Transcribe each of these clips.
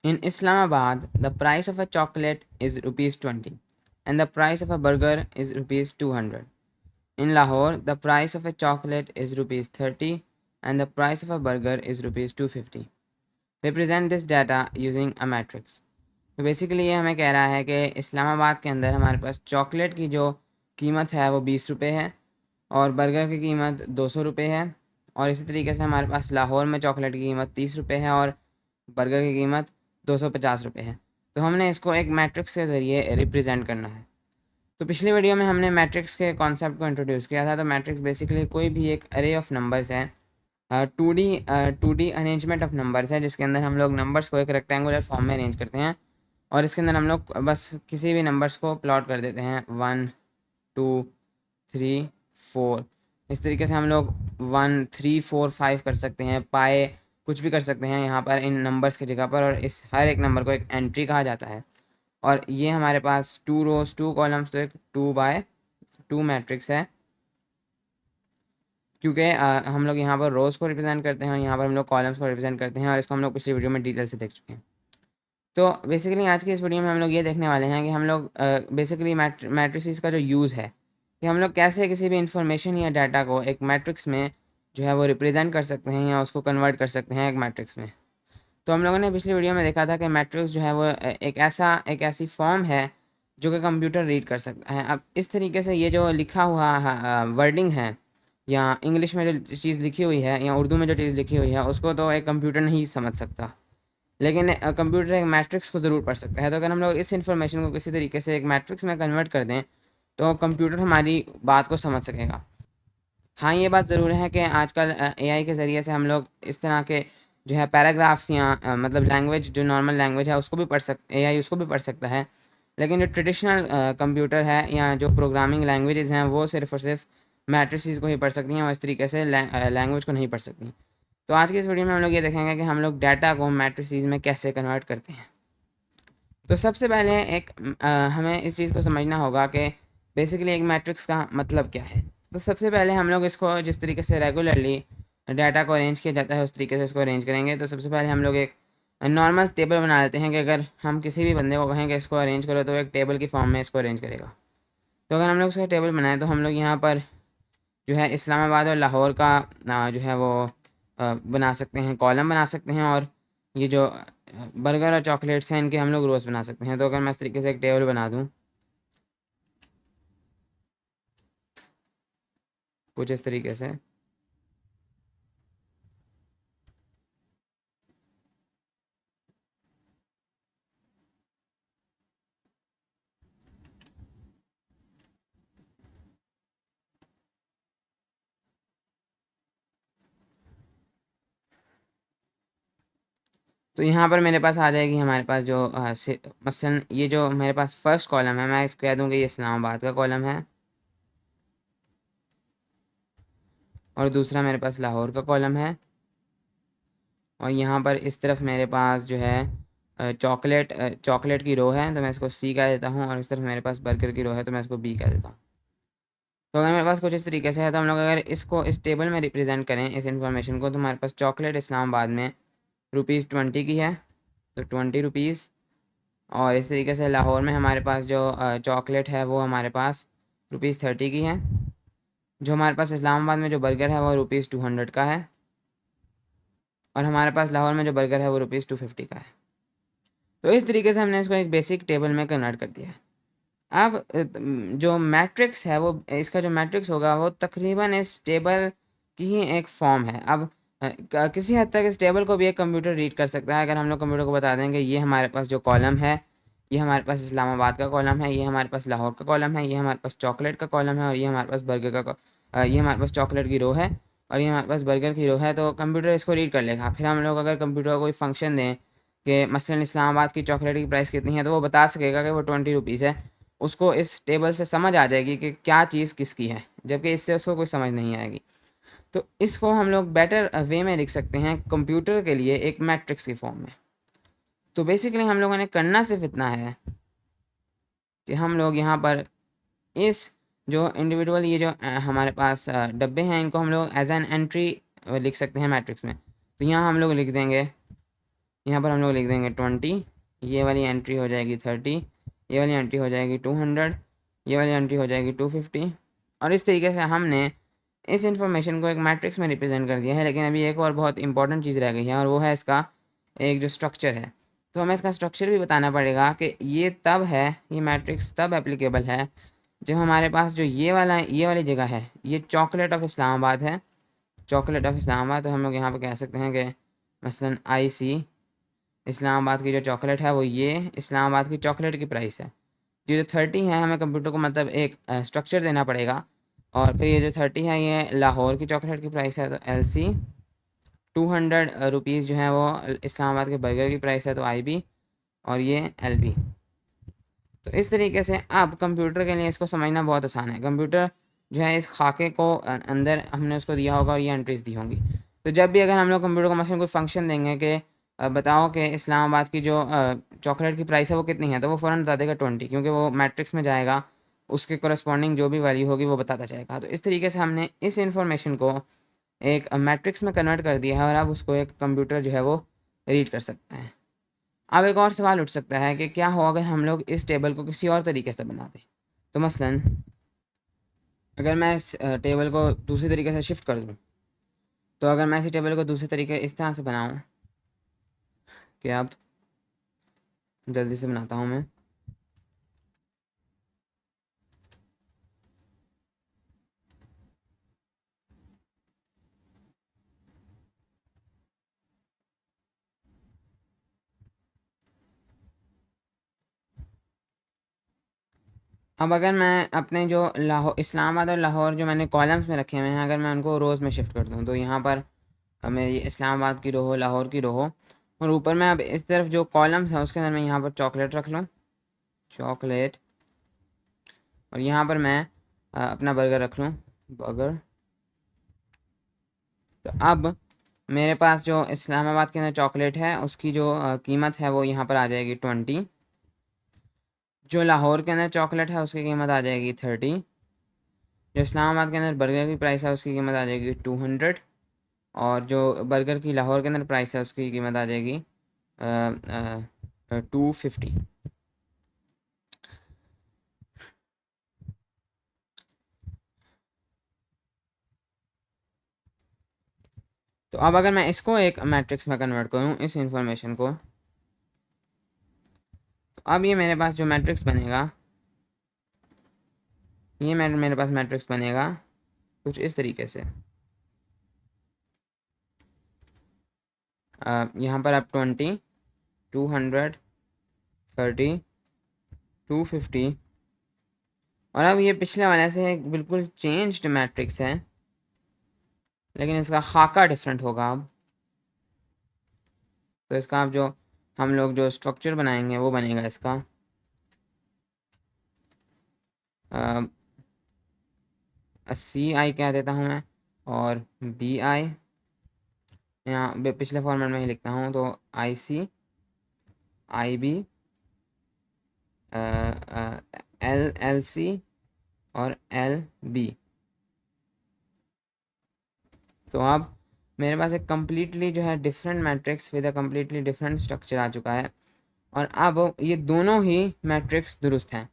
In Islamabad, the price of a chocolate is rupees 20 and the price of a burger is rupees 200. In Lahore, the price of a chocolate is rupees 30 and the price of a burger is rupees 250. Represent this data using a matrix. तो basically ये हमें कह रहा है कि इस्लामाबाद के अंदर हमारे पास चॉकलेट की जो कीमत है वो 20 रुपये है और बर्गर की कीमत 200 रुपये है। और इसी तरीके से हमारे पास लाहौर में चॉकलेट की कीमत 30 रुपये है और बर्गर की कीमत 250 रुपये है। तो हमने इसको एक मैट्रिक्स के ज़रिए रिप्रेजेंट करना है। तो पिछली वीडियो में हमने मैट्रिक्स के कॉन्सेप्ट को इंट्रोड्यूस किया था। तो मैट्रिक्स बेसिकली कोई भी एक अरे ऑफ नंबर्स है, two D arrangement of numbers है, जिसके अंदर हम लोग नंबर्स को एक रेक्टेंगुलर फॉर्म में अरेंज करते हैं और इसके अंदर हम लोग बस किसी भी नंबर्स को प्लॉट कर देते हैं 1 2 3 4। इस तरीके से हम लोग 1 3 4 5 कर सकते हैं, पाए कुछ भी कर सकते हैं यहाँ पर इन नंबर्स की जगह पर। और इस हर एक नंबर को एक एंट्री कहा जाता है। और ये हमारे पास 2 रोज 2 कॉलम्स, तो एक 2 मैट्रिक्स है, क्योंकि हम लोग यहाँ पर रोज़ को रिप्रेजेंट करते हैं और यहाँ पर हम लोग कॉलम्स को रिप्रेजेंट करते हैं और इसको हम लोग पिछली वीडियो में डिटेल से देख चुके हैं। तो बेसिकली आज की इस वीडियो में हम लोग ये देखने वाले हैं कि हम लोग बेसिकली मैट्रिसेस का जो यूज़ है कि हम लोग कैसे किसी भी इंफॉर्मेशन या डाटा को एक मैट्रिक्स में जो है वो रिप्रेजेंट कर सकते हैं या उसको कन्वर्ट कर सकते हैं एक मैट्रिक्स में। तो हम लोगों ने पिछली वीडियो में देखा था कि मैट्रिक्स जो है वो एक ऐसी फॉर्म है जो कि कंप्यूटर रीड कर सकता है। अब इस तरीके से ये जो लिखा हुआ वर्डिंग है या इंग्लिश में जो चीज़ लिखी हुई है या उर्दू में जो चीज़ लिखी हुई है उसको तो एक कंप्यूटर नहीं समझ सकता, लेकिन कंप्यूटर एक मैट्रिक्स को ज़रूर पढ़ सकता है। तो अगर हम लोग इस इन्फॉर्मेशन को किसी तरीके से एक मैट्रिक्स में कन्वर्ट कर दें तो कंप्यूटर हमारी बात को समझ सकेगा। हाँ, ये बात ज़रूर है कि आजकल एआई के ज़रिए से हम लोग इस तरह के जो है पैराग्राफ्स या मतलब लैंग्वेज जो नॉर्मल लैंग्वेज है उसको भी पढ़ एआई उसको भी पढ़ सकता है। लेकिन जो ट्रेडिशनल कंप्यूटर है या जो प्रोग्रामिंग लैंग्वेजेस हैं वो सिर्फ़ और सिर्फ मैट्रिसेस को ही पढ़ सकती हैं और इस तरीके से लैंग्वेज को नहीं पढ़ सकती। तो आज की इस वीडियो में हम लोग ये देखेंगे कि हम लोग डाटा को मैट्रिसेस में कैसे कन्वर्ट करते हैं। तो सबसे पहले हमें इस चीज़ को समझना होगा कि बेसिकली एक मैट्रिक्स का मतलब क्या है। तो सबसे पहले हम लोग इसको जिस तरीके से रेगुलरली डाटा को अरेंज किया जाता है उस तरीके से इसको अरेंज करेंगे। तो सबसे पहले हम लोग एक नॉर्मल टेबल बना लेते हैं कि अगर हम किसी भी बंदे को कहेंगे इसको अरेंज करो तो एक टेबल की फॉर्म में इसको अरेंज करेगा। तो अगर हम लोग उसका टेबल बनाएं तो हम लोग यहाँ पर जो है इस्लामाबाद और लाहौर का जो है वो बना सकते हैं, कॉलम बना सकते हैं। और ये जो बर्गर और चॉकलेट्स हैं इनके हम लोग रोज़ बना सकते हैं। तो अगर मैं इस तरीके से एक टेबल बना दूँ कुछ इस तरीके से, तो यहाँ पर मेरे पास आ जाएगी हमारे पास जो मसलन ये जो मेरे पास फर्स्ट कॉलम है मैं इसको कह दूँगी ये इस्लामाबाद का कॉलम है और दूसरा मेरे पास लाहौर का कॉलम है। और यहाँ पर इस तरफ मेरे पास जो है चॉकलेट की रो है तो मैं इसको सी कह देता हूँ और इस तरफ मेरे पास बर्गर की रो है तो मैं इसको बी कह देता हूँ। तो अगर मेरे पास कुछ इस तरीके से है तो हम लोग अगर इसको इस टेबल में रिप्रेजेंट करें इस इन्फॉर्मेशन को तो हमारे पास चॉकलेट इस्लामाबाद में ₹20 की है तो 20 रुपीज़। और इस तरीके से लाहौर में हमारे पास जो चॉकलेट है वो हमारे पास ₹30 की है। जो हमारे पास इस्लामाबाद में जो बर्गर है वो ₹200 का है और हमारे पास लाहौर में जो बर्गर है वो ₹250 का है। तो इस तरीके से हमने इसको एक बेसिक टेबल में कन्वर्ट कर दिया है। अब जो मैट्रिक्स है वो इसका जो मैट्रिक्स होगा वो तकरीबन इस टेबल की ही एक फॉर्म है। अब किसी हद तक इस टेबल को भी एक कंप्यूटर रीड कर सकता है। अगर हम लोग कंप्यूटर को बता देंगे ये हमारे पास जो कॉलम है ये हमारे पास इस्लामाबाद का कॉलम है, ये हमारे पास लाहौर का कॉलम है, ये हमारे पास चॉकलेट का कॉलम है और ये हमारे पास बर्गर का ये हमारे पास चॉकलेट की रो है और ये हमारे पास बर्गर की रो है। तो कंप्यूटर इसको रीड कर लेगा। फिर हम लोग अगर कंप्यूटर को कोई फंक्शन दें कि मसलन इस्लामाबाद की चॉकलेट की प्राइस कितनी है तो वो बता सकेगा कि वो 20 रुपीज़ है। उसको इस टेबल से समझ आ जाएगी कि क्या चीज़ किसकी है, जबकि इससे उसको कोई समझ नहीं आएगी। तो इसको हम लोग बेटर वे में लिख सकते हैं कंप्यूटर के लिए एक मैट्रिक्स की फॉर्म में। तो बेसिकली हम लोगों ने करना सिर्फ इतना है कि हम लोग यहाँ पर इस जो इंडिविजुअल ये जो हमारे पास डब्बे हैं इनको हम लोग एज एन एंट्री लिख सकते हैं मैट्रिक्स में। तो यहाँ हम लोग लिख देंगे यहाँ पर हम लोग लिख देंगे 20, ये वाली एंट्री हो जाएगी 30, ये वाली एंट्री हो जाएगी 200, ये वाली एंट्री हो जाएगी 250। और इस तरीके से हमने इस इंफॉर्मेशन को एक मैट्रिक्स में रिप्रेजेंट कर दिया है। लेकिन अभी एक और बहुत इंपॉर्टेंट चीज़ रह गई है और वो है इसका एक जो स्ट्रक्चर है। तो हमें इसका स्ट्रक्चर भी बताना पड़ेगा कि ये तब है, ये मैट्रिक्स तब एप्लीकेबल है जब हमारे पास जो ये वाली जगह है, ये चॉकलेट ऑफ इस्लामाबाद है, चॉकलेट ऑफ इस्लामाबाद। तो हम लोग यहाँ पर कह सकते हैं कि मसलन IC इस्लामाबाद की जो चॉकलेट है वो ये इस्लामाबाद की चॉकलेट की प्राइस है। जो 30 है, हमें कंप्यूटर को मतलब एक स्ट्रक्चर देना पड़ेगा। और फिर ये जो 30 है ये लाहौर की चॉकलेट की प्राइस है, तो LC 200 रुपीज़ जो है वो इस्लामाबाद के बर्गर की प्राइस है, तो IB, और ये LB। तो इस तरीके से अब कंप्यूटर के लिए इसको समझना बहुत आसान है। कंप्यूटर जो है इस खाके को अंदर हमने उसको दिया होगा और ये एंट्रीज दी होंगी। तो जब भी अगर हम लोग कंप्यूटर को मसलन कोई फंक्शन देंगे कि बताओ कि इस्लामाबाद की जो चॉकलेट की प्राइस है वो कितनी है, तो वो फ़ौरन बता देगा 20, क्योंकि वो मैट्रिक्स में जाएगा, उसके करस्पॉन्डिंग जो भी वैल्यू होगी वो बताता जाएगा। तो इस तरीके से हमने इस इंफॉर्मेशन को एक मैट्रिक्स में कन्वर्ट कर दिया है और अब उसको एक कंप्यूटर जो है वो रीड कर सकता है। अब एक और सवाल उठ सकता है कि क्या हो अगर हम लोग इस टेबल को किसी और तरीके से बना दें। तो मसलन अगर मैं इस टेबल को दूसरी तरीके से शिफ्ट कर दूँ, तो अगर मैं इसी टेबल को दूसरे तरीके इस तरह से बनाऊँ कि अब जल्दी से बनाता हूँ मैं। अब अगर मैं अपने जो लाहौर इस्लामाबाद और लाहौर जो मैंने कॉलम्स में रखे हुए हैं, अगर मैं उनको रोज़ में शिफ्ट कर दूँ, तो यहाँ पर हमें ये इस्लामाबाद की रो हो, लाहौर की रो हो, और ऊपर मैं अब इस तरफ जो कॉलम्स हैं उसके अंदर मैं यहाँ पर चॉकलेट रख लूँ, चॉकलेट, और यहाँ पर मैं अपना बर्गर रख लूँ, बर्गर। तो अब मेरे पास जो इस्लामाबाद के अंदर चॉकलेट है उसकी जो कीमत है वो यहाँ पर आ जाएगी 20। जो लाहौर के अंदर चॉकलेट है उसकी कीमत आ जाएगी 30। जो इस्लामाबाद के अंदर बर्गर की प्राइस है उसकी कीमत आ जाएगी 200। और जो बर्गर की लाहौर के अंदर प्राइस है उसकी कीमत आ जाएगी 250। तो अब अगर मैं इसको एक मैट्रिक्स में कन्वर्ट करूँ इस इंफॉर्मेशन को, तो अब ये मेरे पास जो मैट्रिक्स बनेगा, ये मेरे पास मैट्रिक्स बनेगा कुछ इस तरीके से। यहाँ पर अब 20, 200, 30, 250, और अब ये पिछले वाले से एक बिल्कुल चेंज्ड मैट्रिक्स है, लेकिन इसका खाका डिफरेंट होगा अब। तो इसका अब जो हम लोग जो स्ट्रक्चर बनाएंगे वो बनेगा इसका CI कह देता हूँ मैं, और BI यहाँ पिछले फॉर्मेट में ही लिखता हूँ, तो IC, IB, LC और LB। तो अब मेरे पास एक कम्प्लीटली जो है different matrix with a completely different structure आ चुका है। और अब ये दोनों ही मैट्रिक्स दुरुस्त हैं,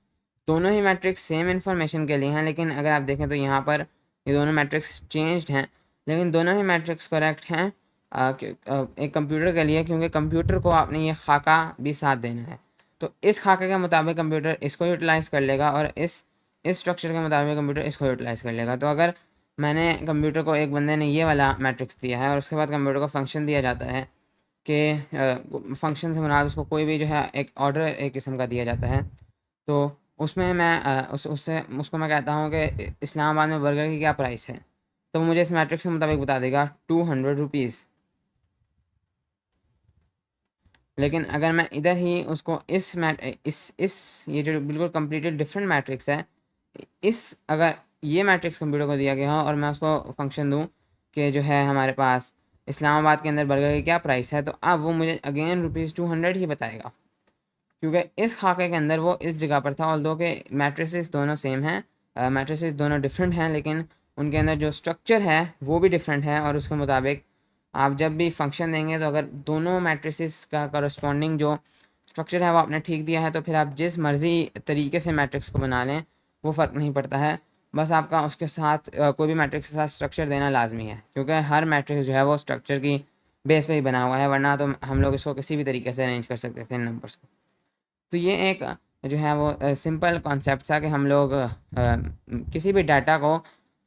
दोनों ही मैट्रिक्स सेम इन्फॉर्मेशन के लिए हैं। लेकिन अगर आप देखें तो यहाँ पर ये दोनों मैट्रिक्स चेंज्ड हैं, लेकिन दोनों ही मैट्रिक्स करेक्ट हैं एक कंप्यूटर के लिए, क्योंकि कंप्यूटर को आपने ये खाका भी साथ देना है। तो इस खाके के मुताबिक कंप्यूटर इसको यूटिलाइज़ कर लेगा और इस स्ट्रक्चर के मुताबिक कंप्यूटर इसको यूटिलाइज़ कर लेगा। तो अगर मैंने कंप्यूटर को एक बंदे ने ये वाला मैट्रिक्स दिया है और उसके बाद कंप्यूटर को फंक्शन दिया जाता है कि फंक्शन से मुराद उसको कोई भी जो है एक ऑर्डर एक किस्म का दिया जाता है, तो उसमें मैं उससे उसको मैं कहता हूँ कि इस्लामाबाद में बर्गर की क्या प्राइस है, तो मुझे इस मैट्रिक्स के मुताबिक बता देगा 200 रुपीज़। लेकिन अगर मैं इधर ही उसको इस ये जो बिल्कुल कम्प्लीटली डिफरेंट मैट्रिक्स है, इस अगर ये मैट्रिक्स कंप्यूटर को दिया गया हो और मैं उसको फंक्शन दूँ कि जो है हमारे पास इस्लामाबाद के अंदर बर्गर की क्या प्राइस है, तो अब वो मुझे अगेन ₹200 ही बताएगा, क्योंकि इस खाके के अंदर वो इस जगह पर था। ऑल्दो के मैट्रिसेस दोनों सेम हैं, मैट्रिसेस दोनों डिफरेंट हैं, लेकिन उनके अंदर जो स्ट्रक्चर है वो भी डिफरेंट है और उसके मुताबिक आप जब भी फंक्शन देंगे तो अगर दोनों मैट्रिसेस का करस्पॉन्डिंग जो स्ट्रक्चर है वो आपने ठीक दिया है तो फिर आप जिस मर्ज़ी तरीके से मैट्रिक्स को बना लें वो फ़र्क नहीं पड़ता है। बस आपका उसके साथ कोई भी मैट्रिक्स के साथ स्ट्रक्चर देना लाजमी है, क्योंकि हर मैट्रिक्स जो है वो स्ट्रक्चर की बेस पे ही बना हुआ है, वरना तो हम लोग इसको किसी भी तरीके से अरेंज कर सकते थे नंबर्स को। तो ये एक जो है वो सिंपल कॉन्सेप्ट था कि हम लोग किसी भी डाटा को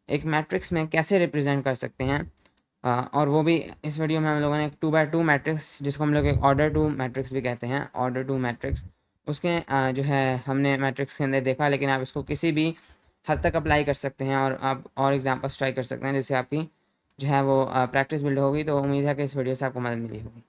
एक मैट्रिक्स में कैसे रिप्रेजेंट कर सकते हैं। और वो भी इस वीडियो में हम लोगों ने एक 2x2 मैट्रिक्स, जिसको हम लोग एक ऑर्डर 2 मैट्रिक्स भी कहते हैं, ऑर्डर 2 मैट्रिक्स, उसके जो है हमने मैट्रिक्स के अंदर देखा। लेकिन आप इसको किसी भी हद तक अप्लाई कर सकते हैं और आप और एग्जांपल्स ट्राई कर सकते हैं, जिससे आपकी जो है वो प्रैक्टिस बिल्ड होगी। तो उम्मीद है कि इस वीडियो से आपको मदद मिली होगी।